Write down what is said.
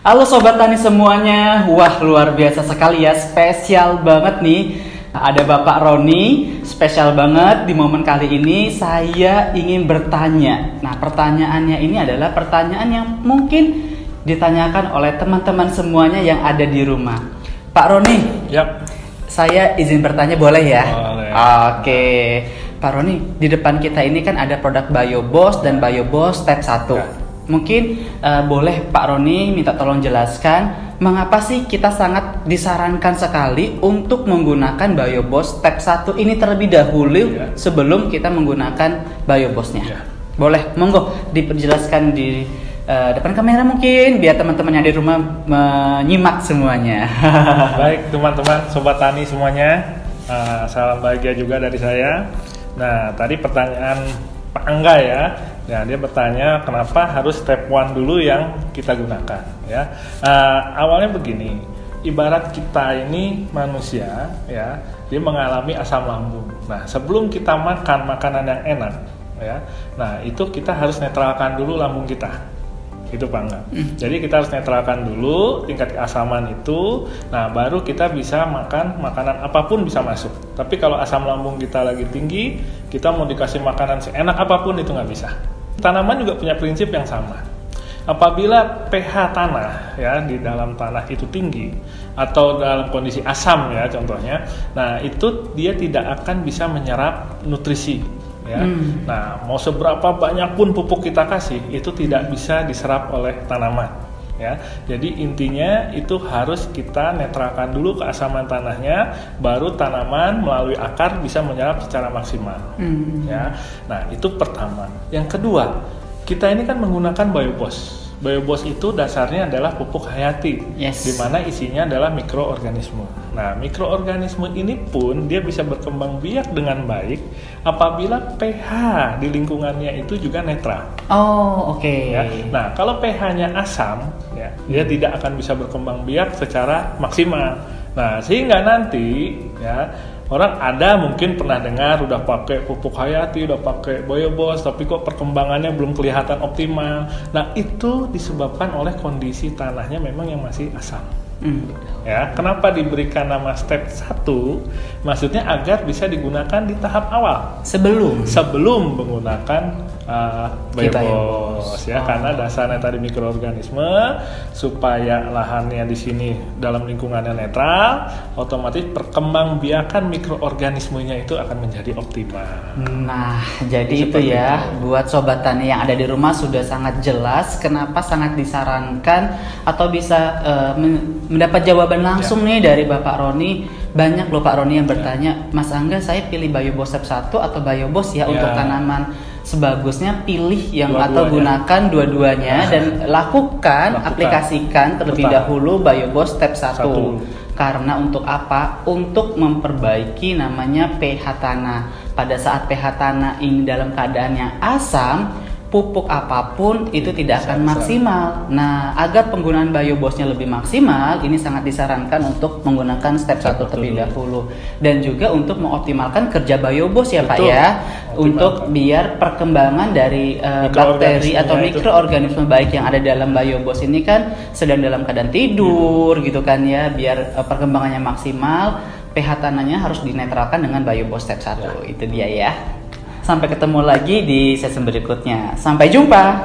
Halo Sobat Tani semuanya, wah luar biasa sekali ya, spesial banget nih. Ada Bapak Roni, spesial banget di momen kali ini saya ingin bertanya. Nah pertanyaannya ini adalah pertanyaan yang mungkin ditanyakan oleh teman-teman semuanya yang ada di rumah. Pak Roni, Yap. saya izin bertanya boleh ya? Boleh. Oke, Pak Roni, di depan kita ini kan ada produk BioBoss dan BioBoss Step 1. Ya. Mungkin boleh Pak Roni minta tolong jelaskan mengapa sih kita sangat disarankan sekali untuk menggunakan BioBoss Step 1 ini terlebih dahulu sebelum kita menggunakan BioBoss-nya. Ya. Boleh, monggo diperjelaskan di depan kamera mungkin biar teman-teman yang di rumah menyimak semuanya. Baik teman-teman, Sobat Tani semuanya, salam bahagia juga dari saya. Nah tadi pertanyaan Pak Angga ya. Ya, dia bertanya kenapa harus step 1 dulu yang kita gunakan ya. Awalnya begini, ibarat kita ini manusia ya, dia mengalami asam lambung. Nah, sebelum kita makan makanan yang enak ya, nah itu kita harus netralkan dulu lambung kita. Itu Pak Angga. Jadi kita harus netralkan dulu tingkat keasaman itu. Nah baru kita bisa makan makanan apapun bisa masuk. Tapi kalau asam lambung kita lagi tinggi, kita mau dikasih makanan seenak apapun itu nggak bisa. Tanaman juga punya prinsip yang sama. Apabila pH tanah ya di dalam tanah itu tinggi atau dalam kondisi asam ya contohnya, nah itu dia tidak akan bisa menyerap nutrisi. Ya. Nah, mau seberapa banyak pun pupuk kita kasih, itu tidak bisa diserap oleh tanaman. Ya. Jadi intinya itu harus kita netralkan dulu keasaman tanahnya, baru tanaman melalui akar bisa menyerap secara maksimal. Ya. Nah, itu pertama. Yang kedua, kita ini kan menggunakan BioBoss. BioBoss itu dasarnya adalah pupuk hayati, di mana isinya adalah mikroorganisme. Nah, mikroorganisme ini pun dia bisa berkembang biak dengan baik apabila pH di lingkungannya itu juga netral. Oh, oke. Ya. Nah, kalau pH-nya asam, ya, dia tidak akan bisa berkembang biak secara maksimal. Nah, sehingga nanti, ya, orang ada mungkin pernah dengar udah pakai pupuk hayati, udah pakai BioBoss, tapi kok perkembangannya belum kelihatan optimal. Nah, itu disebabkan oleh kondisi tanahnya memang yang masih asam. Ya, kenapa diberikan nama step 1? Maksudnya agar bisa digunakan di tahap awal. Sebelum menggunakan BioBoss ya, karena dasarnya tadi mikroorganisme supaya lahannya di sini dalam lingkungannya netral, otomatis perkembangbiakan mikroorganismenya itu akan menjadi optimal. Nah, jadi itu ya, buat Sobat Tani yang ada di rumah sudah sangat jelas kenapa sangat disarankan atau bisa mendapat jawaban langsung nih dari Bapak Roni. Banyak loh Pak Roni yang bertanya, Mas Angga saya pilih BioBoss Step 1 atau BioBoss ya untuk tanaman. Sebagusnya pilih yang atau gunakan dua-duanya dan lakukan, aplikasikan terlebih dahulu BioBoss Step 1. Karena untuk apa? Untuk memperbaiki namanya pH tanah. Pada saat pH tanah ini dalam keadaan yang asam, pupuk apapun itu tidak akan maksimal. Nah, agar penggunaan BioBoss-nya lebih maksimal, ini sangat disarankan untuk menggunakan step 1 terlebih dahulu. Dan juga untuk mengoptimalkan kerja BioBoss ya Pak ya, untuk biar perkembangan dari bakteri atau mikroorganisme baik yang ada dalam BioBoss ini kan sedang dalam keadaan tidur gitu kan ya, biar perkembangannya maksimal, pH tanahnya harus dinetralkan dengan BioBoss step 1. Itu dia ya. Sampai ketemu lagi di sesi berikutnya. Sampai jumpa.